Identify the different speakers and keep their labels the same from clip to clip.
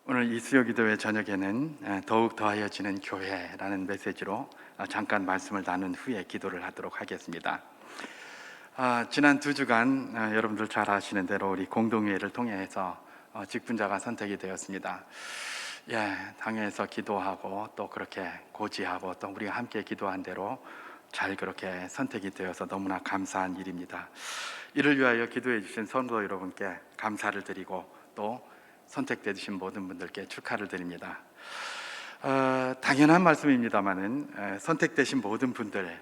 Speaker 1: 오늘 이수요기도회 저녁에는 더욱 더하여지는 교회라는 메시지로 잠깐 말씀을 나눈 후에 기도를 하도록 하겠습니다. 지난 2주간 여러분들 잘 아시는 대로 우리 공동회의를 통해서 직분자가 선택이 되었습니다. 당회에서 기도하고 또 그렇게 고지하고 또 우리가 함께 기도한 대로 잘 그렇게 선택이 되어서 너무나 감사한 일입니다. 이를 위하여 기도해 주신 성도 여러분께 감사를 드리고 또 선택되신 모든 분들께 축하를 드립니다. 당연한 말씀입니다만은 선택되신 모든 분들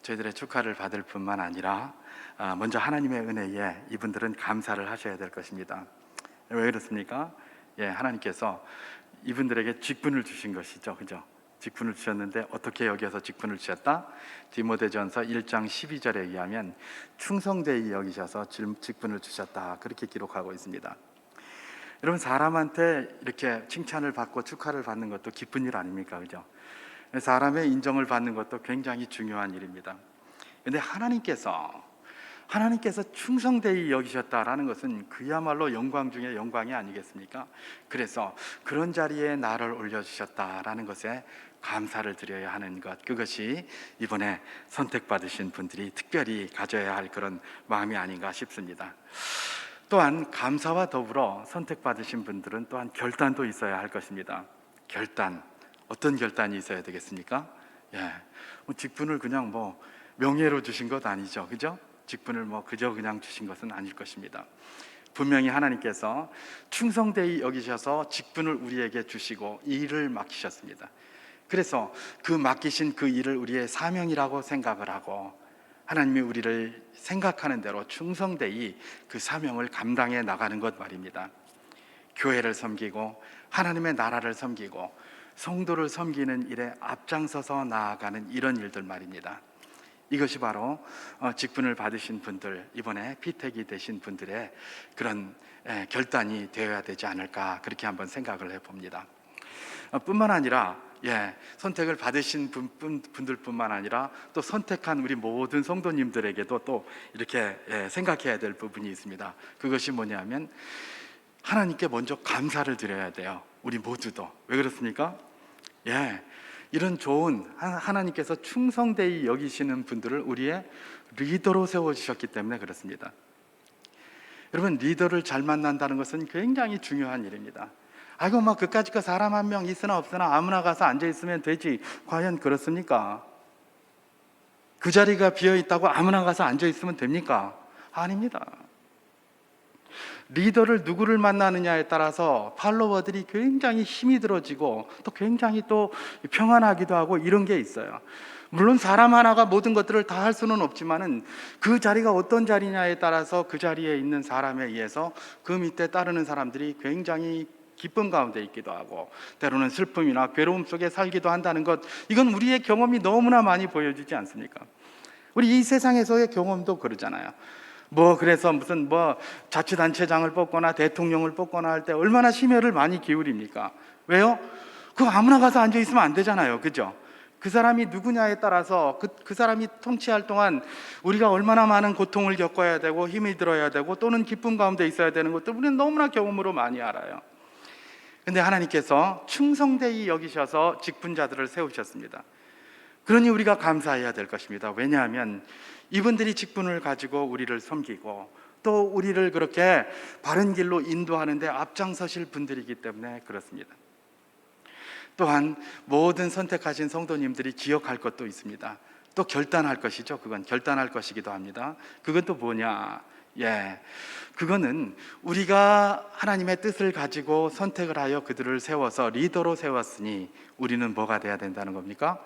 Speaker 1: 저희들의 축하를 받을 뿐만 아니라 먼저 하나님의 은혜에 이분들은 감사를 하셔야 될 것입니다. 왜 그렇습니까? 하나님께서 이분들에게 직분을 주신 것이죠, 그죠? 직분을 주셨는데 어떻게 여기서 직분을 주셨다? 디모데전서 1장 12절에 의하면 충성되이 여기셔서 직분을 주셨다, 그렇게 기록하고 있습니다. 여러분, 사람한테 이렇게 칭찬을 받고 축하를 받는 것도 기쁜 일 아닙니까? 그죠? 사람의 인정을 받는 것도 굉장히 중요한 일입니다. 그런데 하나님께서 충성되이 여기셨다라는 것은 그야말로 영광 중에 영광이 아니겠습니까? 그래서 그런 자리에 나를 올려주셨다라는 것에 감사를 드려야 하는 것, 그것이 이번에 선택받으신 분들이 특별히 가져야 할 그런 마음이 아닌가 싶습니다. 또한 감사와 더불어 선택받으신 분들은 또한 결단도 있어야 할 것입니다. 결단, 어떤 결단이 있어야 되겠습니까? 직분을 그냥 명예로 주신 것 아니죠, 그죠? 직분을 그저 그냥 주신 것은 아닐 것입니다. 분명히 하나님께서 충성되이 여기셔서 직분을 우리에게 주시고 이 일을 맡기셨습니다. 그래서 그 맡기신 그 일을 우리의 사명이라고 생각을 하고 하나님이 우리를 생각하는 대로 충성되이 그 사명을 감당해 나가는 것 말입니다. 교회를 섬기고 하나님의 나라를 섬기고 성도를 섬기는 일에 앞장서서 나아가는 이런 일들 말입니다. 이것이 바로 직분을 받으신 분들, 이번에 피택이 되신 분들의 그런 결단이 되어야 되지 않을까, 그렇게 한번 생각을 해봅니다. 뿐만 아니라 선택을 받으신 분들뿐만 아니라 또 선택한 우리 모든 성도님들에게도 또 이렇게 생각해야 될 부분이 있습니다. 그것이 뭐냐면 하나님께 먼저 감사를 드려야 돼요. 우리 모두도. 왜 그렇습니까? 이런 좋은 하나님께서 충성되이 여기시는 분들을 우리의 리더로 세워주셨기 때문에 그렇습니다. 여러분, 리더를 잘 만난다는 것은 굉장히 중요한 일입니다. 그까짓 거 사람 한 명 있으나 없으나 아무나 가서 앉아있으면 되지, 과연 그렇습니까? 그 자리가 비어있다고 아무나 가서 앉아있으면 됩니까? 아닙니다. 리더를 누구를 만나느냐에 따라서 팔로워들이 굉장히 힘이 들어지고 또 굉장히 또 평안하기도 하고 이런 게 있어요. 물론 사람 하나가 모든 것들을 다 할 수는 없지만은 그 자리가 어떤 자리냐에 따라서 그 자리에 있는 사람에 의해서 그 밑에 따르는 사람들이 굉장히 기쁨 가운데 있기도 하고 때로는 슬픔이나 괴로움 속에 살기도 한다는 것, 이건 우리의 경험이 너무나 많이 보여주지 않습니까? 우리 이 세상에서의 경험도 그러잖아요. 그래서 무슨 자치단체장을 뽑거나 대통령을 뽑거나 할 때 얼마나 심혈을 많이 기울입니까? 왜요? 그거 아무나 가서 앉아 있으면 안 되잖아요, 그죠? 그 사람이 누구냐에 따라서 그 사람이 통치할 동안 우리가 얼마나 많은 고통을 겪어야 되고 힘이 들어야 되고 또는 기쁨 가운데 있어야 되는 것들 우리는 너무나 경험으로 많이 알아요. 근데 하나님께서 충성되이 여기셔서 직분자들을 세우셨습니다. 그러니 우리가 감사해야 될 것입니다. 왜냐하면 이분들이 직분을 가지고 우리를 섬기고 또 우리를 그렇게 바른 길로 인도하는데 앞장서실 분들이기 때문에 그렇습니다. 또한 모든 선택하신 성도님들이 기억할 것도 있습니다. 또 결단할 것이죠. 그건 결단할 것이기도 합니다. 그건 또 뭐냐? 그거는 우리가 하나님의 뜻을 가지고 선택을 하여 그들을 세워서 리더로 세웠으니 우리는 뭐가 돼야 된다는 겁니까?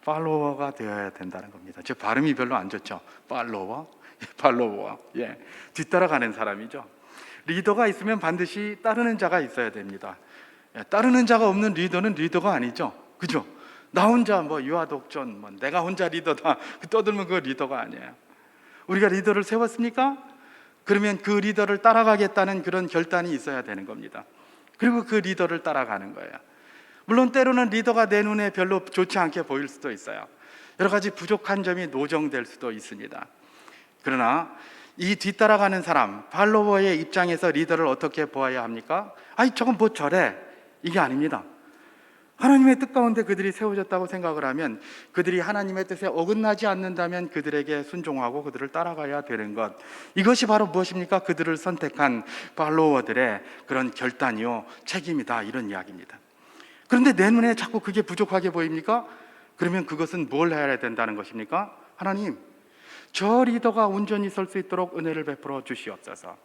Speaker 1: 팔로워가 되어야 된다는 겁니다. 제 발음이 별로 안 좋죠? 팔로워? 뒤따라가는 사람이죠. 리더가 있으면 반드시 따르는 자가 있어야 됩니다. 따르는 자가 없는 리더는 리더가 아니죠, 그죠? 나 혼자 유아독존 내가 혼자 리더다 떠들면 그거 리더가 아니에요. 우리가 리더를 세웠습니까? 그러면 그 리더를 따라가겠다는 그런 결단이 있어야 되는 겁니다. 그리고 그 리더를 따라가는 거예요. 물론 때로는 리더가 내 눈에 별로 좋지 않게 보일 수도 있어요. 여러 가지 부족한 점이 노정될 수도 있습니다. 그러나 이 뒤따라가는 사람, 팔로워의 입장에서 리더를 어떻게 보아야 합니까? 아니 저건 뭐 저래, 이게 아닙니다. 하나님의 뜻 가운데 그들이 세워졌다고 생각을 하면, 그들이 하나님의 뜻에 어긋나지 않는다면 그들에게 순종하고 그들을 따라가야 되는 것, 이것이 바로 무엇입니까? 그들을 선택한 팔로워들의 그런 결단이요 책임이다, 이런 이야기입니다. 그런데 내 눈에 자꾸 그게 부족하게 보입니까? 그러면 그것은 뭘 해야 된다는 것입니까? 하나님, 저 리더가 온전히 설 수 있도록 은혜를 베풀어 주시옵소서.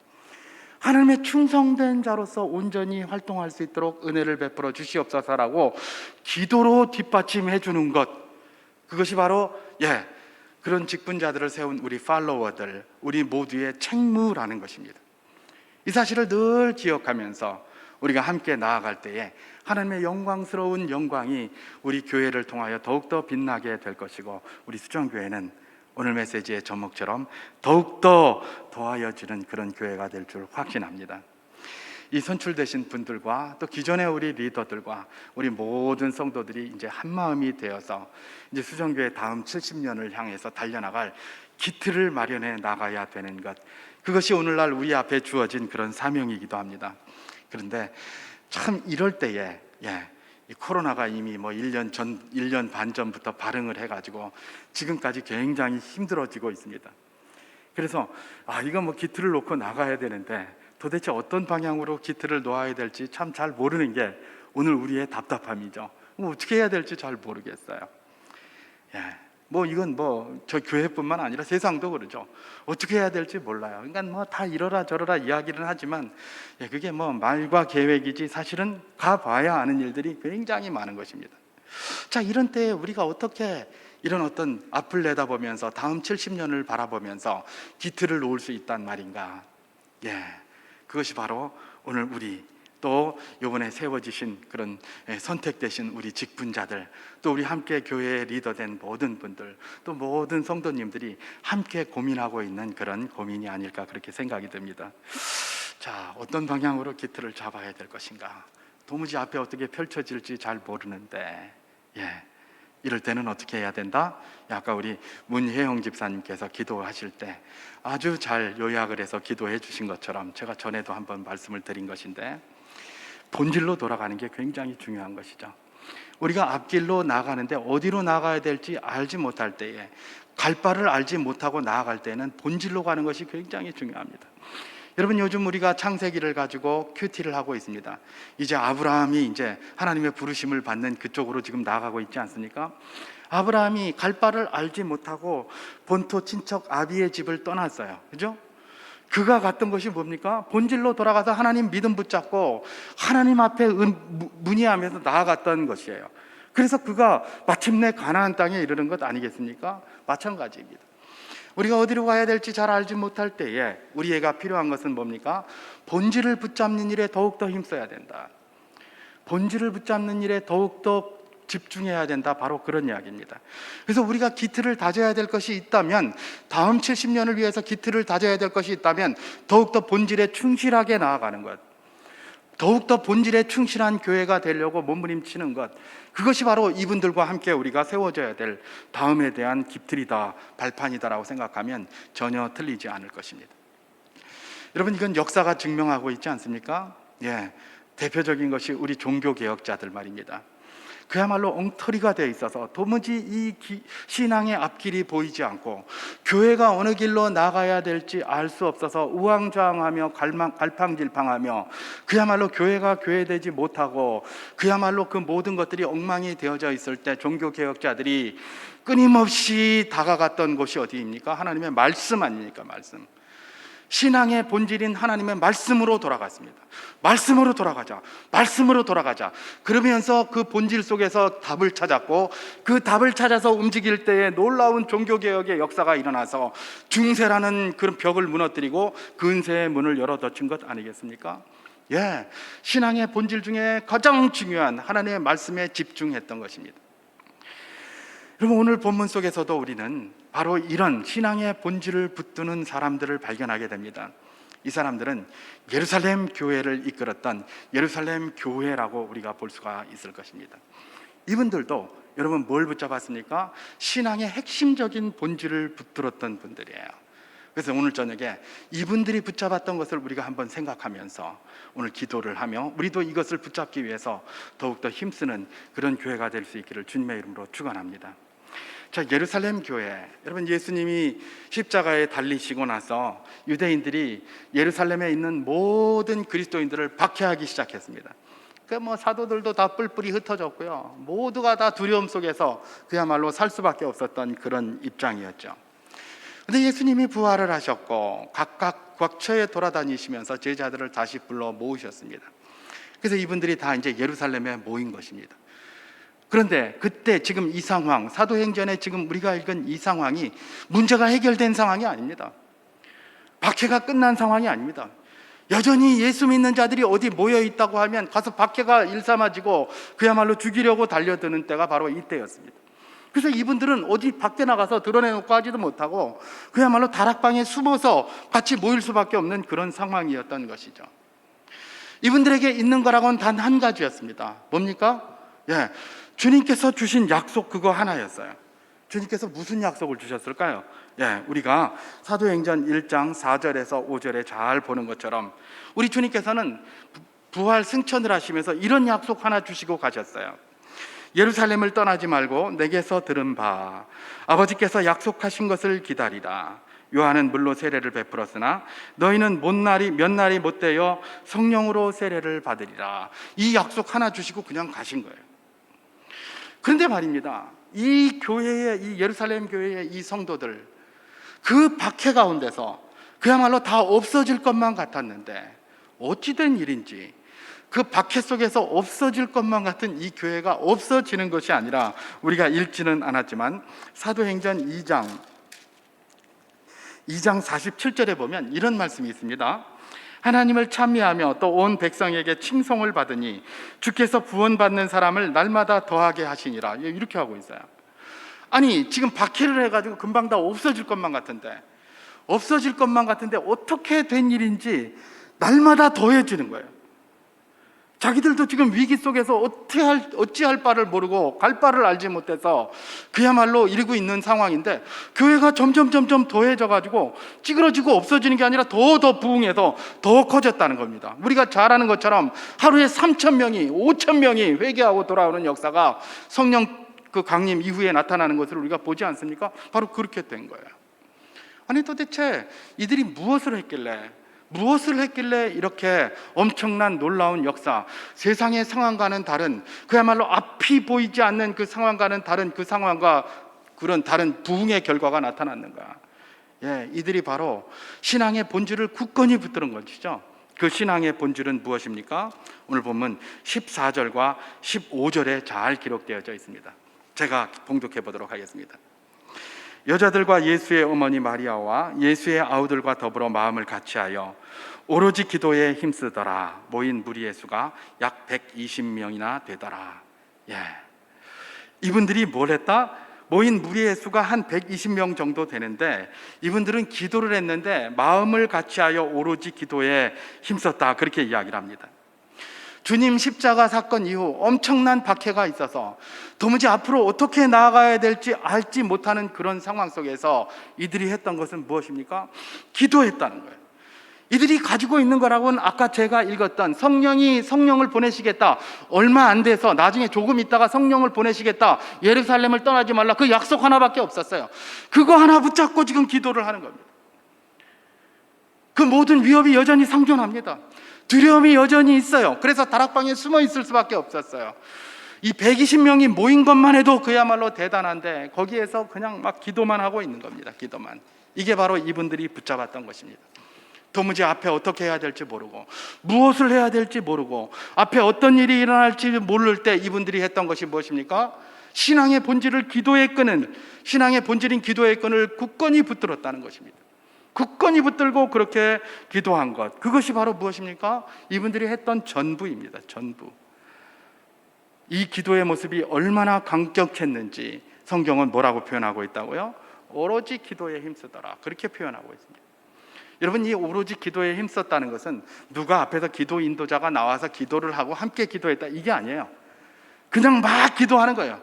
Speaker 1: 하나님의 충성된 자로서 온전히 활동할 수 있도록 은혜를 베풀어 주시옵소서라고 기도로 뒷받침해 주는 것, 그것이 바로 그런 직분자들을 세운 우리 팔로워들, 우리 모두의 책무라는 것입니다. 이 사실을 늘 기억하면서 우리가 함께 나아갈 때에 하나님의 영광스러운 영광이 우리 교회를 통하여 더욱더 빛나게 될 것이고, 우리 수정교회는 오늘 메시지의 제목처럼 더욱더 도와여주는 그런 교회가 될 줄 확신합니다. 이 선출되신 분들과 또 기존의 우리 리더들과 우리 모든 성도들이 이제 한마음이 되어서 이제 수정교회 다음 70년을 향해서 달려나갈 기틀을 마련해 나가야 되는 것, 그것이 오늘날 우리 앞에 주어진 그런 사명이기도 합니다. 그런데 참 이럴 때에 이 코로나가 이미 1년 반 전부터 발응을 해가지고 지금까지 굉장히 힘들어지고 있습니다. 그래서 이거 기틀을 놓고 나가야 되는데 도대체 어떤 방향으로 기틀을 놓아야 될지 참 잘 모르는 게 오늘 우리의 답답함이죠. 어떻게 해야 될지 잘 모르겠어요. 이건 저 교회뿐만 아니라 세상도 그러죠. 어떻게 해야 될지 몰라요. 그러니까 다 이러라 저러라 이야기를 하지만 그게 말과 계획이지 사실은 가봐야 아는 일들이 굉장히 많은 것입니다. 자, 이런 때에 우리가 어떻게 이런 어떤 앞을 내다보면서 다음 70년을 바라보면서 기틀을 놓을 수 있단 말인가? 그것이 바로 오늘 우리, 또 이번에 세워지신 그런 선택되신 우리 직분자들, 또 우리 함께 교회의 리더된 모든 분들, 또 모든 성도님들이 함께 고민하고 있는 그런 고민이 아닐까, 그렇게 생각이 듭니다. 자, 어떤 방향으로 기틀을 잡아야 될 것인가? 도무지 앞에 어떻게 펼쳐질지 잘 모르는데 이럴 때는 어떻게 해야 된다? 아까 우리 문혜영 집사님께서 기도하실 때 아주 잘 요약을 해서 기도해 주신 것처럼 제가 전에도 한번 말씀을 드린 것인데, 본질로 돌아가는 게 굉장히 중요한 것이죠. 우리가 앞길로 나가는데 어디로 나가야 될지 알지 못할 때에, 갈 바를 알지 못하고 나아갈 때는 본질로 가는 것이 굉장히 중요합니다. 여러분, 요즘 우리가 창세기를 가지고 큐티를 하고 있습니다. 이제 아브라함이 이제 하나님의 부르심을 받는 그쪽으로 지금 나아가고 있지 않습니까? 아브라함이 갈 바를 알지 못하고 본토 친척 아비의 집을 떠났어요. 그죠? 그가 갔던 것이 뭡니까? 본질로 돌아가서 하나님 믿음 붙잡고 하나님 앞에 문의하면서 나아갔던 것이에요. 그래서 그가 마침내 가나안 땅에 이르는 것 아니겠습니까? 마찬가지입니다. 우리가 어디로 가야 될지 잘 알지 못할 때에 우리에게 필요한 것은 뭡니까? 본질을 붙잡는 일에 더욱더 힘써야 된다. 본질을 붙잡는 일에 더욱더 집중해야 된다, 바로 그런 이야기입니다. 그래서 우리가 기틀을 다져야 될 것이 있다면, 다음 70년을 위해서 기틀을 다져야 될 것이 있다면 더욱더 본질에 충실하게 나아가는 것, 더욱더 본질에 충실한 교회가 되려고 몸부림치는 것, 그것이 바로 이분들과 함께 우리가 세워져야 될 다음에 대한 기틀이다, 발판이다라고 생각하면 전혀 틀리지 않을 것입니다. 여러분, 이건 역사가 증명하고 있지 않습니까? 대표적인 것이 우리 종교개혁자들 말입니다. 그야말로 엉터리가 되어 있어서 도무지 이 신앙의 앞길이 보이지 않고 교회가 어느 길로 나가야 될지 알 수 없어서 우왕좌왕하며 갈팡질팡하며 그야말로 교회가 교회되지 못하고 그야말로 그 모든 것들이 엉망이 되어져 있을 때 종교개혁자들이 끊임없이 다가갔던 곳이 어디입니까? 하나님의 말씀 아닙니까? 말씀. 신앙의 본질인 하나님의 말씀으로 돌아갔습니다. 말씀으로 돌아가자, 말씀으로 돌아가자. 그러면서 그 본질 속에서 답을 찾았고, 그 답을 찾아서 움직일 때에 놀라운 종교개혁의 역사가 일어나서 중세라는 그런 벽을 무너뜨리고 근세의 문을 열어 젖힌 것 아니겠습니까? 신앙의 본질 중에 가장 중요한 하나님의 말씀에 집중했던 것입니다. 여러분, 오늘 본문 속에서도 우리는 바로 이런 신앙의 본질을 붙드는 사람들을 발견하게 됩니다. 이 사람들은 예루살렘 교회를 이끌었던 예루살렘 교회라고 우리가 볼 수가 있을 것입니다. 이분들도 여러분 뭘 붙잡았습니까? 신앙의 핵심적인 본질을 붙들었던 분들이에요. 그래서 오늘 저녁에 이분들이 붙잡았던 것을 우리가 한번 생각하면서 오늘 기도를 하며 우리도 이것을 붙잡기 위해서 더욱더 힘쓰는 그런 교회가 될 수 있기를 주님의 이름으로 축원합니다. 자, 예루살렘 교회, 여러분, 예수님이 십자가에 달리시고 나서 유대인들이 예루살렘에 있는 모든 그리스도인들을 박해하기 시작했습니다. 사도들도 다 뿔뿔이 흩어졌고요, 모두가 다 두려움 속에서 그야말로 살 수밖에 없었던 그런 입장이었죠. 근데 예수님이 부활을 하셨고 각각 곽처에 돌아다니시면서 제자들을 다시 불러 모으셨습니다. 그래서 이분들이 다 이제 예루살렘에 모인 것입니다. 그런데 그때 지금 이 상황, 사도행전에 지금 우리가 읽은 이 상황이 문제가 해결된 상황이 아닙니다. 박해가 끝난 상황이 아닙니다. 여전히 예수 믿는 자들이 어디 모여 있다고 하면 가서 박해가 일삼아지고 그야말로 죽이려고 달려드는 때가 바로 이때였습니다. 그래서 이분들은 어디 밖에 나가서 드러내놓고 하지도 못하고 그야말로 다락방에 숨어서 같이 모일 수밖에 없는 그런 상황이었던 것이죠. 이분들에게 있는 거라고는 단 한 가지였습니다. 뭡니까? 주님께서 주신 약속, 그거 하나였어요. 주님께서 무슨 약속을 주셨을까요? 우리가 사도행전 1장 4절에서 5절에 잘 보는 것처럼 우리 주님께서는 부활 승천을 하시면서 이런 약속 하나 주시고 가셨어요. 예루살렘을 떠나지 말고 내게서 들은 바 아버지께서 약속하신 것을 기다리라. 요한은 물로 세례를 베풀었으나 너희는 몇 날이 못되어 성령으로 세례를 받으리라. 이 약속 하나 주시고 그냥 가신 거예요. 그런데 말입니다, 이 교회의, 이 예루살렘 교회의 이 성도들, 그 박해 가운데서 그야말로 다 없어질 것만 같았는데 어찌된 일인지 그 박해 속에서 없어질 것만 같은 이 교회가 없어지는 것이 아니라, 우리가 읽지는 않았지만 사도행전 2장 47절에 보면 이런 말씀이 있습니다. 하나님을 찬미하며 또 온 백성에게 칭송을 받으니 주께서 구원받는 사람을 날마다 더하게 하시니라. 이렇게 하고 있어요. 아니, 지금 박해를 해가지고 금방 다 없어질 것만 같은데 어떻게 된 일인지 날마다 더해지는 거예요. 자기들도 지금 위기 속에서 어찌할 바를 모르고 갈 바를 알지 못해서 그야말로 이러고 있는 상황인데, 교회가 점점 더해져가지고 찌그러지고 없어지는 게 아니라 더 부흥해서 더 커졌다는 겁니다. 우리가 잘 아는 것처럼 하루에 3,000명이 5,000명이 회개하고 돌아오는 역사가 성령 그 강림 이후에 나타나는 것을 우리가 보지 않습니까? 바로 그렇게 된 거예요. 아니, 도대체 이들이 무엇을 했길래 이렇게 엄청난 놀라운 역사, 세상의 상황과는 다른, 그야말로 앞이 보이지 않는 그 상황과는 다른 그 상황과 그런 다른 부흥의 결과가 나타났는가? 이들이 바로 신앙의 본질을 굳건히 붙드는 것이죠. 그 신앙의 본질은 무엇입니까? 오늘 보면 14절과 15절에 잘 기록되어져 있습니다. 제가 봉독해 보도록 하겠습니다. 여자들과 예수의 어머니 마리아와 예수의 아우들과 더불어 마음을 같이하여 오로지 기도에 힘쓰더라. 모인 무리의 수가 약 120명이나 되더라. 이분들이 뭘 했다? 모인 무리의 수가 한 120명 정도 되는데 이분들은 기도를 했는데 마음을 같이하여 오로지 기도에 힘썼다, 그렇게 이야기를 합니다. 주님 십자가 사건 이후 엄청난 박해가 있어서 도무지 앞으로 어떻게 나아가야 될지 알지 못하는 그런 상황 속에서 이들이 했던 것은 무엇입니까? 기도했다는 거예요. 이들이 가지고 있는 거라고는 아까 제가 읽었던 성령을 보내시겠다, 얼마 안 돼서 나중에 조금 있다가 성령을 보내시겠다, 예루살렘을 떠나지 말라, 그 약속 하나밖에 없었어요. 그거 하나 붙잡고 지금 기도를 하는 겁니다. 그 모든 위협이 여전히 상존합니다. 두려움이 여전히 있어요. 그래서 다락방에 숨어 있을 수밖에 없었어요. 이 120명이 모인 것만 해도 그야말로 대단한데 거기에서 그냥 막 기도만 하고 있는 겁니다. 기도만. 이게 바로 이분들이 붙잡았던 것입니다. 도무지 앞에 어떻게 해야 될지 모르고 무엇을 해야 될지 모르고 앞에 어떤 일이 일어날지 모를 때 이분들이 했던 것이 무엇입니까? 신앙의 본질인 기도의 끈을 굳건히 붙들었다는 것입니다. 굳건히 붙들고 그렇게 기도한 것, 그것이 바로 무엇입니까? 이분들이 했던 전부입니다. 전부. 이 기도의 모습이 얼마나 강력했는지 성경은 뭐라고 표현하고 있다고요? 오로지 기도에 힘쓰더라, 그렇게 표현하고 있습니다. 여러분, 이 오로지 기도에 힘썼다는 것은 누가 앞에서 기도 인도자가 나와서 기도를 하고 함께 기도했다, 이게 아니에요. 그냥 막 기도하는 거예요.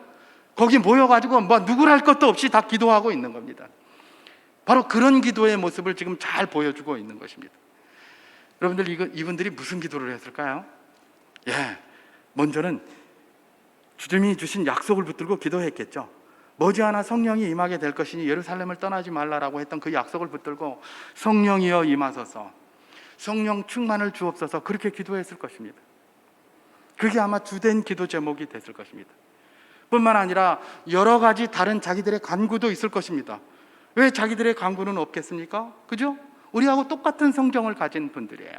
Speaker 1: 거기 모여가지고 누구랄 것도 없이 다 기도하고 있는 겁니다. 바로 그런 기도의 모습을 지금 잘 보여주고 있는 것입니다. 여러분들, 이분들이 무슨 기도를 했을까요? 먼저는 주님이 주신 약속을 붙들고 기도했겠죠. 머지않아 성령이 임하게 될 것이니 예루살렘을 떠나지 말라라고 했던 그 약속을 붙들고 성령이여 임하소서, 성령 충만을 주옵소서, 그렇게 기도했을 것입니다. 그게 아마 주된 기도 제목이 됐을 것입니다. 뿐만 아니라 여러 가지 다른 자기들의 간구도 있을 것입니다. 왜 자기들의 간구는 없겠습니까? 그죠? 우리하고 똑같은 성경을 가진 분들이에요.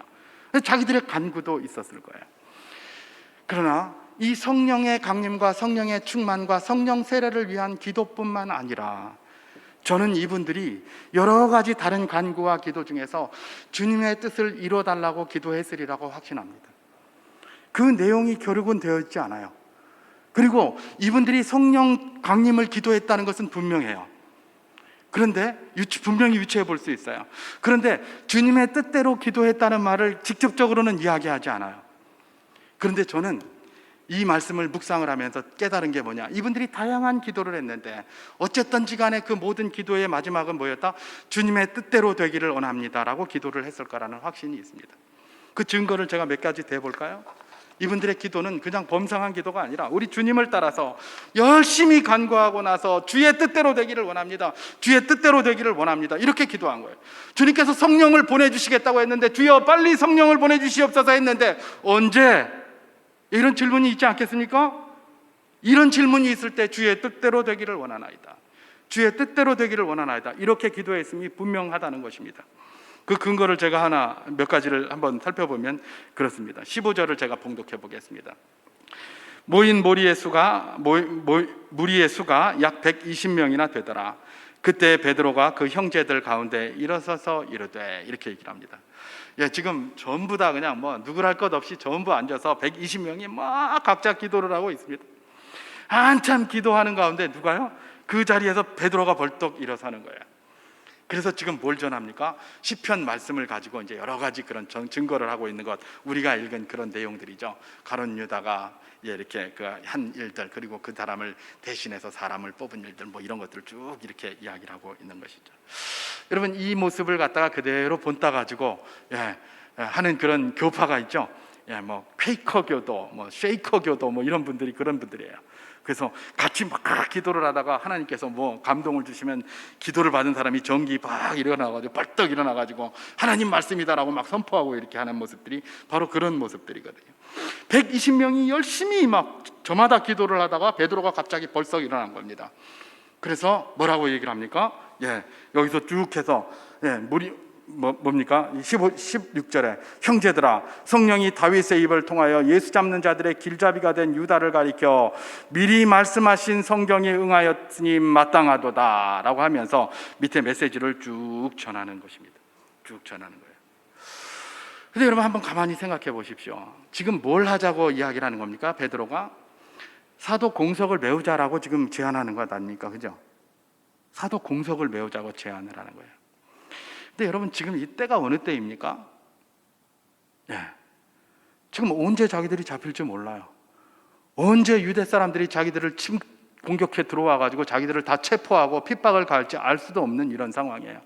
Speaker 1: 자기들의 간구도 있었을 거예요. 그러나 이 성령의 강림과 성령의 충만과 성령 세례를 위한 기도뿐만 아니라 저는 이분들이 여러 가지 다른 간구와 기도 중에서 주님의 뜻을 이루어달라고 기도했으리라고 확신합니다. 그 내용이 결국은 되어 있지 않아요. 그리고 이분들이 성령 강림을 기도했다는 것은 분명해요. 그런데 분명히 유추해 볼 수 있어요. 그런데 주님의 뜻대로 기도했다는 말을 직접적으로는 이야기하지 않아요. 그런데 저는 이 말씀을 묵상을 하면서 깨달은 게 뭐냐, 이분들이 다양한 기도를 했는데 어쨌든지 간에 그 모든 기도의 마지막은 뭐였다? 주님의 뜻대로 되기를 원합니다라고 기도를 했을 거라는 확신이 있습니다. 그 증거를 제가 몇 가지 대볼까요? 이분들의 기도는 그냥 범상한 기도가 아니라 우리 주님을 따라서 열심히 간구하고 나서 주의 뜻대로 되기를 원합니다, 주의 뜻대로 되기를 원합니다, 이렇게 기도한 거예요. 주님께서 성령을 보내주시겠다고 했는데 주여 빨리 성령을 보내주시옵소서 했는데 언제? 이런 질문이 있지 않겠습니까? 이런 질문이 있을 때 주의 뜻대로 되기를 원하나이다, 주의 뜻대로 되기를 원하나이다, 이렇게 기도했음이 분명하다는 것입니다. 그 근거를 제가 몇 가지를 한번 살펴보면 그렇습니다. 15절을 제가 봉독해 보겠습니다. 모인 무리의 수가 약 120명이나 되더라. 그때 베드로가 그 형제들 가운데 일어서서 이르되, 이렇게 얘기를 합니다. 지금 전부 다 그냥 누구랄 것 없이 전부 앉아서 120명이 막 각자 기도를 하고 있습니다. 한참 기도하는 가운데 누가요? 그 자리에서 베드로가 벌떡 일어서는 거예요. 그래서 지금 뭘 전합니까? 시편 말씀을 가지고 이제 여러 가지 그런 증거를 하고 있는 것, 우리가 읽은 그런 내용들이죠. 가룟 유다가 이렇게 그 한 일들, 그리고 그 사람을 대신해서 사람을 뽑은 일들, 이런 것들을 쭉 이렇게 이야기를 하고 있는 것이죠. 여러분, 이 모습을 갖다가 그대로 본따 가지고 하는 그런 교파가 있죠. 퀘이커 교도, 쉐이커 교도, 이런 분들이 그런 분들이에요. 그래서 같이 막 기도를 하다가 하나님께서 감동을 주시면 기도를 받은 사람이 전기 막 일어나가지고 벌떡 일어나가지고 하나님 말씀이다라고 막 선포하고 이렇게 하는 모습들이 바로 그런 모습들이거든요. 120명이 열심히 막 저마다 기도를 하다가 베드로가 갑자기 벌떡 일어난 겁니다. 그래서 뭐라고 얘기를 합니까? 여기서 쭉 해서 뭡니까? 16절에 형제들아, 성령이 다윗의 입을 통하여 예수 잡는 자들의 길잡이가 된 유다를 가리켜 미리 말씀하신 성경에 응하였으니 마땅하도다 라고 하면서 밑에 메시지를 쭉 전하는 것입니다. 쭉 전하는 거예요. 근데 여러분, 한번 가만히 생각해 보십시오. 지금 뭘 하자고 이야기를 하는 겁니까? 베드로가 사도 공석을 메우자라고 지금 제안하는 것 아닙니까? 그죠? 사도 공석을 메우자고 제안을 하는 거예요. 근데 여러분, 지금 이 때가 어느 때입니까? 지금 언제 자기들이 잡힐지 몰라요. 언제 유대 사람들이 자기들을 공격해 들어와 가지고 자기들을 다 체포하고 핍박을 가할지 알 수도 없는 이런 상황이에요.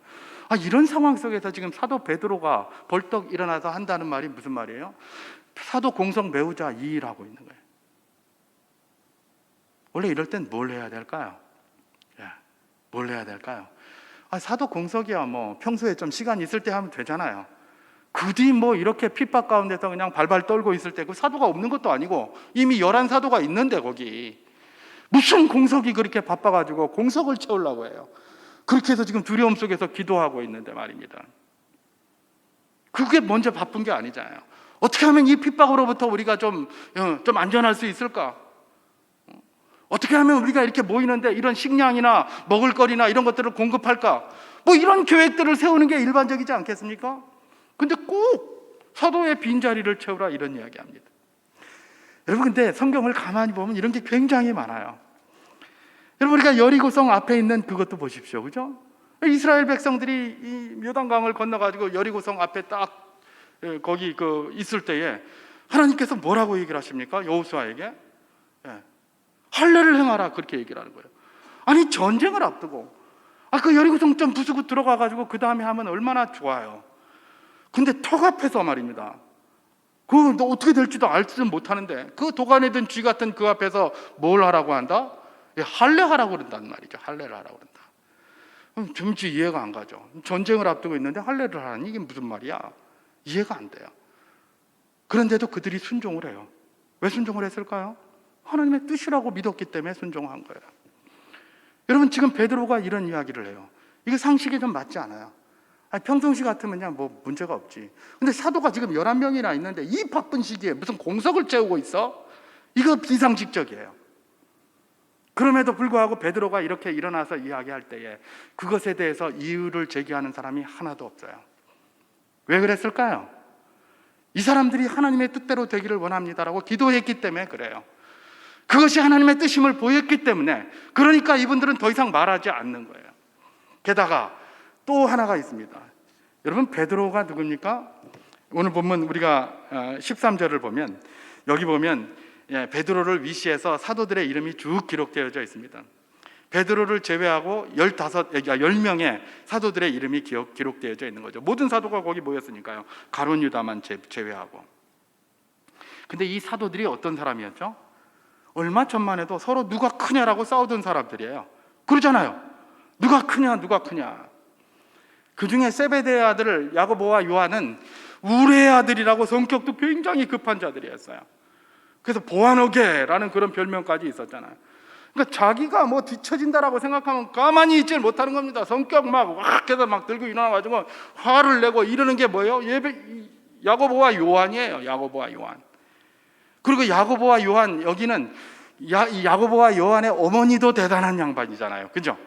Speaker 1: 이런 상황 속에서 지금 사도 베드로가 벌떡 일어나서 한다는 말이 무슨 말이에요? 사도 공석 메우자, 이 일하고 있는 거예요. 원래 이럴 땐 뭘 해야 될까요? 뭘 해야 될까요? 사도 공석이야 평소에 좀 시간 있을 때 하면 되잖아요. 그뒤 이렇게 핍박 가운데서 그냥 발발 떨고 있을 때, 그 사도가 없는 것도 아니고 이미 11사도가 있는데 거기 무슨 공석이 그렇게 바빠가지고 공석을 채우려고 해요. 그렇게 해서 지금 두려움 속에서 기도하고 있는데 말입니다. 그게 먼저 바쁜 게 아니잖아요. 어떻게 하면 이 핍박으로부터 우리가 좀 안전할 수 있을까? 어떻게 하면 우리가 이렇게 모이는데 이런 식량이나 먹을거리나 이런 것들을 공급할까? 이런 계획들을 세우는 게 일반적이지 않겠습니까? 근데 꼭 사도의 빈자리를 채우라, 이런 이야기합니다. 여러분, 근데 성경을 가만히 보면 이런 게 굉장히 많아요. 여러분, 우리가 여리고성 앞에 있는 그것도 보십시오. 그죠? 이스라엘 백성들이 이 요단강을 건너가지고 여리고성 앞에 딱 거기 있을 때에 하나님께서 뭐라고 얘기를 하십니까? 여호수아에게 할례를 행하라, 그렇게 얘기를 하는 거예요. 아니, 전쟁을 앞두고 그 여리고 성전 부수고 들어가가지고 그 다음에 하면 얼마나 좋아요. 근데 턱 앞에서 말입니다. 그거 너 어떻게 될지도 알지도 못하는데 그 도가니든 쥐 같은 그 앞에서 뭘 하라고 한다? 할례하라고 그런단 말이죠. 할례를 하라고 그런다. 정치 이해가 안 가죠. 전쟁을 앞두고 있는데 할례를 하라니 이게 무슨 말이야? 이해가 안 돼요. 그런데도 그들이 순종을 해요. 왜 순종을 했을까요? 하나님의 뜻이라고 믿었기 때문에 순종한 거예요. 여러분, 지금 베드로가 이런 이야기를 해요. 이게 상식에 좀 맞지 않아요. 평상시 같으면 뭐 문제가 없지. 근데 사도가 지금 11명이나 있는데 이 바쁜 시기에 무슨 공석을 채우고 있어? 이거 비상식적이에요. 그럼에도 불구하고 베드로가 이렇게 일어나서 이야기할 때에 그것에 대해서 이유를 제기하는 사람이 하나도 없어요. 왜 그랬을까요? 이 사람들이 하나님의 뜻대로 되기를 원합니다라고 기도했기 때문에 그래요. 그것이 하나님의 뜻임을 보였기 때문에, 그러니까 이분들은 더 이상 말하지 않는 거예요. 게다가 또 하나가 있습니다. 여러분, 베드로가 누굽니까? 오늘 보면 우리가 13절을 보면, 여기 보면 베드로를 위시해서 사도들의 이름이 쭉 기록되어져 있습니다. 베드로를 제외하고 10명의 사도들의 이름이 기록되어져 있는 거죠. 모든 사도가 거기 모였으니까요. 가룟 유다만 제외하고. 근데 이 사도들이 어떤 사람이었죠? 얼마 전만 해도 서로 누가 크냐라고 싸우던 사람들이에요. 그러잖아요. 누가 크냐. 그 중에 세베대의 아들 야고보와 요한은 우레의 아들이라고 성격도 굉장히 급한 자들이었어요. 그래서 보아노게라는 그런 별명까지 있었잖아요. 그러니까 자기가 뭐 뒤처진다라고 생각하면 가만히 있질 못하는 겁니다. 성격 막 해서 막 들고 일어나가지고 화를 내고 이러는 게 뭐예요? 야고보와 요한이에요. 야고보와 요한. 그리고 야고보와 요한, 여기는 야고보와 요한의 어머니도 대단한 양반이잖아요. 그죠?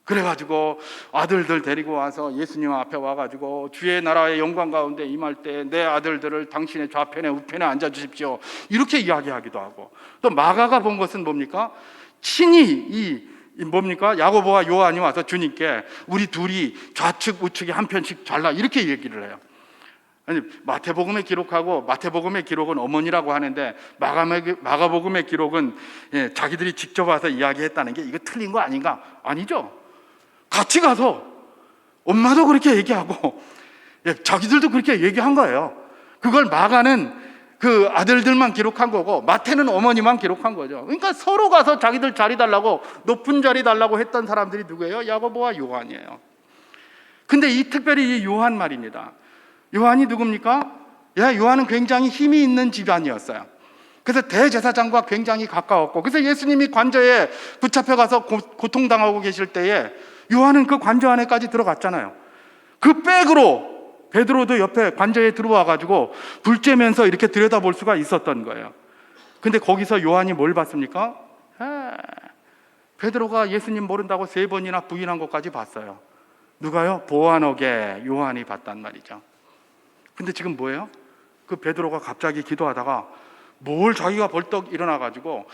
Speaker 1: 그래가지고 아들들 데리고 와서 예수님 앞에 와가지고 주의 나라의 영광 가운데 임할 때 내 아들들을 당신의 좌편에 우편에 앉아주십시오, 이렇게 이야기하기도 하고, 또 마가가 본 것은 뭡니까? 친히 야고보와 요한이 와서 주님께 우리 둘이 좌측 우측에 한 편씩 잘라, 이렇게 얘기를 해요. 아니, 마태복음의 기록은 어머니라고 하는데 마가복음의 기록은 자기들이 직접 와서 이야기했다는 게 이거 틀린 거 아닌가? 아니죠. 같이 가서 엄마도 그렇게 얘기하고 자기들도 그렇게 얘기한 거예요. 그걸 마가는 그 아들들만 기록한 거고 마태는 어머니만 기록한 거죠. 그러니까 서로 가서 자기들 자리 달라고, 높은 자리 달라고 했던 사람들이 누구예요? 야고보와 요한이에요. 근데 특별히 이 요한 말입니다. 요한이 누굽니까? 요한은 굉장히 힘이 있는 집안이었어요. 그래서 대제사장과 굉장히 가까웠고, 그래서 예수님이 관저에 붙잡혀가서 고통당하고 계실 때에 요한은 그 관저 안에까지 들어갔잖아요. 그 백으로 베드로도 옆에 관저에 들어와가지고 불 쬐면서 이렇게 들여다볼 수가 있었던 거예요. 근데 거기서 요한이 뭘 봤습니까? 베드로가 예수님 모른다고 3번이나 부인한 것까지 봤어요. 누가요? 보아노게 요한이 봤단 말이죠. 근데 지금 뭐예요? 그 베드로가 갑자기 기도하다가 뭘 자기가 벌떡 일어나가지고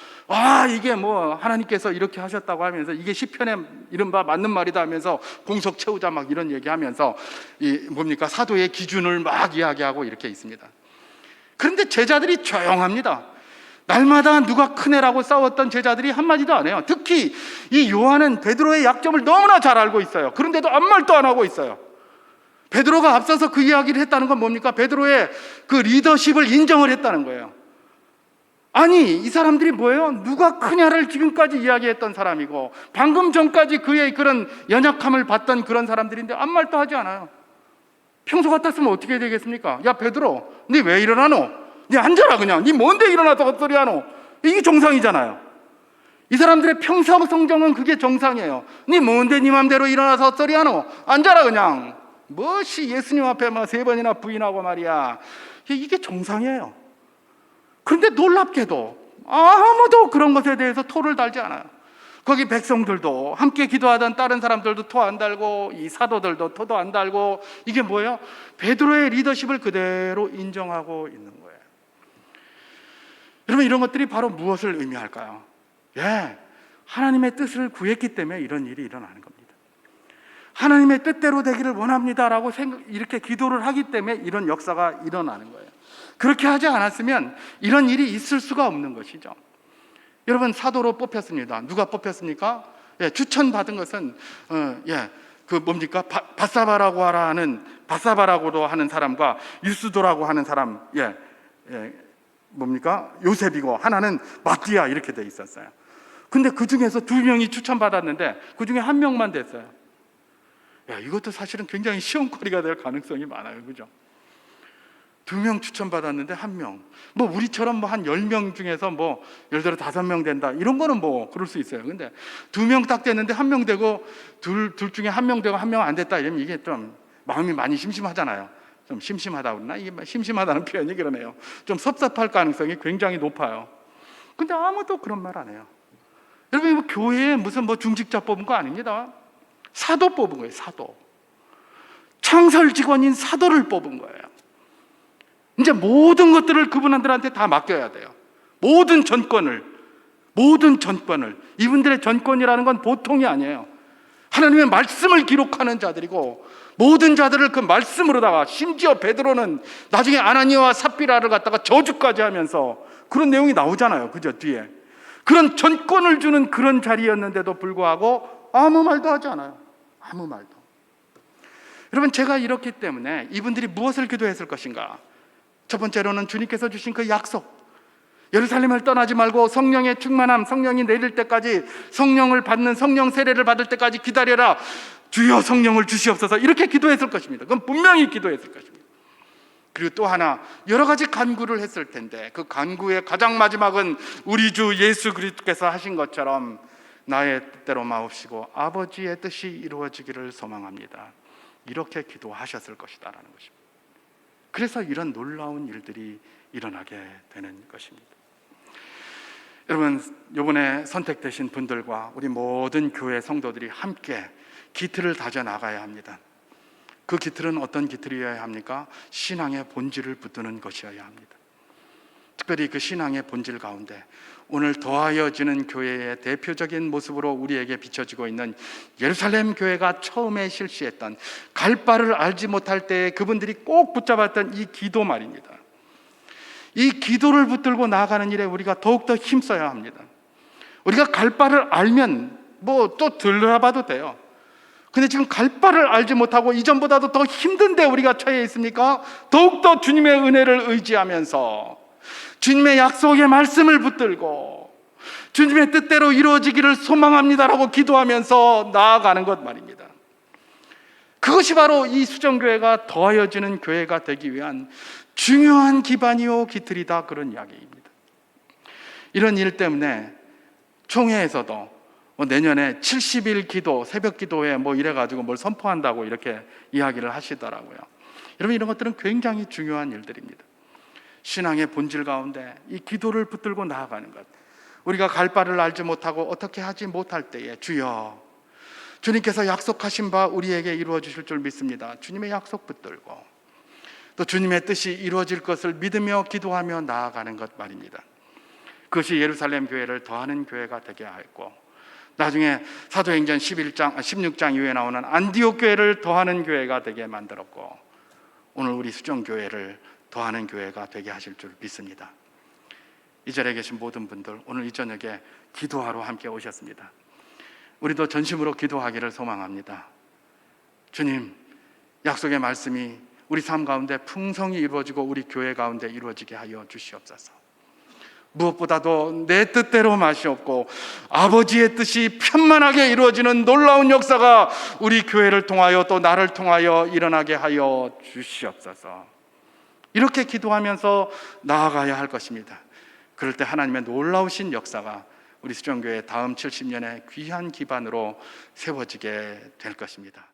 Speaker 1: 이게 뭐 하나님께서 이렇게 하셨다고 하면서 이게 시편에 이른바 맞는 말이다 하면서 공석 채우자 막 이런 얘기하면서 사도의 기준을 막 이야기하고 이렇게 있습니다. 그런데 제자들이 조용합니다. 날마다 누가 크네라고 싸웠던 제자들이 한마디도 안 해요. 특히 이 요한은 베드로의 약점을 너무나 잘 알고 있어요. 그런데도 아무 말도 안 하고 있어요. 베드로가 앞서서 그 이야기를 했다는 건 뭡니까? 베드로의 그 리더십을 인정을 했다는 거예요. 아니, 이 사람들이 뭐예요? 누가 크냐를 지금까지 이야기했던 사람이고 방금 전까지 그의 그런 연약함을 봤던 그런 사람들인데 아무 말도 하지 않아요. 평소 같았으면 어떻게 되겠습니까? 야 베드로, 니 왜 일어나노? 니 앉아라 그냥. 니 뭔데 일어나서 헛소리 하노? 이게 정상이잖아요. 이 사람들의 평소 성정은 그게 정상이에요. 니 뭔데 니 맘대로 일어나서 헛소리 하노? 앉아라 그냥. 무엇이 예수님 앞에 3번이나 부인하고 말이야. 이게 정상이에요. 그런데 놀랍게도 아무도 그런 것에 대해서 토를 달지 않아요. 거기 백성들도, 함께 기도하던 다른 사람들도 토 안 달고, 이 사도들도 토도 안 달고, 이게 뭐예요? 베드로의 리더십을 그대로 인정하고 있는 거예요. 여러분, 이런 것들이 바로 무엇을 의미할까요? 하나님의 뜻을 구했기 때문에 이런 일이 일어나는 겁니다. 하나님의 뜻대로 되기를 원합니다라고 이렇게 기도를 하기 때문에 이런 역사가 일어나는 거예요. 그렇게 하지 않았으면 이런 일이 있을 수가 없는 것이죠. 여러분, 사도로 뽑혔습니다. 누가 뽑혔습니까? 예, 추천받은 것은 그 뭡니까? 바사바라고 바사바라고도 하는 사람과 유스도라고 하는 사람, 뭡니까? 요셉이고 하나는 마띠아 이렇게 돼 있었어요. 근데 그 중에서 두 명이 추천받았는데 그 중에 한 명만 됐어요. 이것도 사실은 굉장히 시험거리가 될 가능성이 많아요. 그죠? 두 명 추천받았는데 한 명. 뭐 우리처럼 뭐 한 10명 중에서 뭐 예를 들어 5명 된다. 이런 거는 뭐 그럴 수 있어요. 근데 두 명 딱 됐는데 한 명 되고 둘 중에 한 명 되고 한 명 안 됐다. 이러면 이게 좀 마음이 많이 심심하잖아요. 좀 심심하다 그러나? 이게 심심하다는 표현이 그러네요. 좀 섭섭할 가능성이 굉장히 높아요. 근데 아무도 그런 말 안 해요. 여러분, 뭐 교회에 무슨 뭐 중직자 뽑은 거 아닙니다. 사도 뽑은 거예요. 사도. 창설 직원인 사도를 뽑은 거예요. 이제 모든 것들을 그분들한테 다 맡겨야 돼요. 모든 전권을. 이분들의 전권이라는 건 보통이 아니에요. 하나님의 말씀을 기록하는 자들이고 모든 자들을 그 말씀으로다가, 심지어 베드로는 나중에 아나니아와 삽비라를 갖다가 저주까지 하면서 그런 내용이 나오잖아요. 그죠? 뒤에 그런 전권을 주는 그런 자리였는데도 불구하고 아무 말도 하지 않아요. 아무 말도. 여러분, 제가 이렇기 때문에 이분들이 무엇을 기도했을 것인가? 첫 번째로는 주님께서 주신 그 약속, 예루살렘을 떠나지 말고 성령의 충만함, 성령이 내릴 때까지, 성령을 받는, 성령 세례를 받을 때까지 기다려라. 주여 성령을 주시옵소서. 이렇게 기도했을 것입니다. 그건 분명히 기도했을 것입니다. 그리고 또 하나, 여러 가지 간구를 했을 텐데 그 간구의 가장 마지막은 우리 주 예수 그리스도께서 하신 것처럼 나의 뜻대로 마옵시고 아버지의 뜻이 이루어지기를 소망합니다. 이렇게 기도하셨을 것이다라는 것입니다. 그래서 이런 놀라운 일들이 일어나게 되는 것입니다. 여러분, 이번에 선택되신 분들과 우리 모든 교회 성도들이 함께 기틀을 다져 나가야 합니다. 그 기틀은 어떤 기틀이어야 합니까? 신앙의 본질을 붙드는 것이어야 합니다. 특별히 그 신앙의 본질 가운데 오늘 더하여지는 교회의 대표적인 모습으로 우리에게 비춰지고 있는 예루살렘 교회가 처음에 실시했던, 갈 바를 알지 못할 때에 그분들이 꼭 붙잡았던 이 기도 말입니다. 이 기도를 붙들고 나아가는 일에 우리가 더욱더 힘써야 합니다. 우리가 갈 바를 알면 뭐 또 들어봐도 돼요. 근데 지금 갈 바를 알지 못하고 이전보다도 더 힘든데 우리가 처해 있습니까? 더욱더 주님의 은혜를 의지하면서 주님의 약속의 말씀을 붙들고 주님의 뜻대로 이루어지기를 소망합니다라고 기도하면서 나아가는 것 말입니다. 그것이 바로 이 수정교회가 더하여지는 교회가 되기 위한 중요한 기반이요 기틀이다, 그런 이야기입니다. 이런 일 때문에 총회에서도 내년에 70일 기도, 새벽 기도회 이래가지고 뭘 선포한다고 이렇게 이야기를 하시더라고요. 여러분, 이런 것들은 굉장히 중요한 일들입니다. 신앙의 본질 가운데 이 기도를 붙들고 나아가는 것, 우리가 갈 바를 알지 못하고 어떻게 하지 못할 때에 주여, 주님께서 약속하신 바 우리에게 이루어 주실 줄 믿습니다. 주님의 약속 붙들고 또 주님의 뜻이 이루어질 것을 믿으며 기도하며 나아가는 것 말입니다. 그것이 예루살렘 교회를 더하는 교회가 되게 하였고, 나중에 사도행전 16장 이후에 나오는 안디옥 교회를 더하는 교회가 되게 만들었고, 오늘 우리 수정교회를 더하는 교회가 되게 하실 줄 믿습니다. 이 자리에 계신 모든 분들, 오늘 이 저녁에 기도하러 함께 오셨습니다. 우리도 전심으로 기도하기를 소망합니다. 주님, 약속의 말씀이 우리 삶 가운데 풍성히 이루어지고 우리 교회 가운데 이루어지게 하여 주시옵소서. 무엇보다도 내 뜻대로 마시옵고 아버지의 뜻이 편만하게 이루어지는 놀라운 역사가 우리 교회를 통하여 또 나를 통하여 일어나게 하여 주시옵소서. 이렇게 기도하면서 나아가야 할 것입니다. 그럴 때 하나님의 놀라우신 역사가 우리 수정교회 다음 70년의 귀한 기반으로 세워지게 될 것입니다.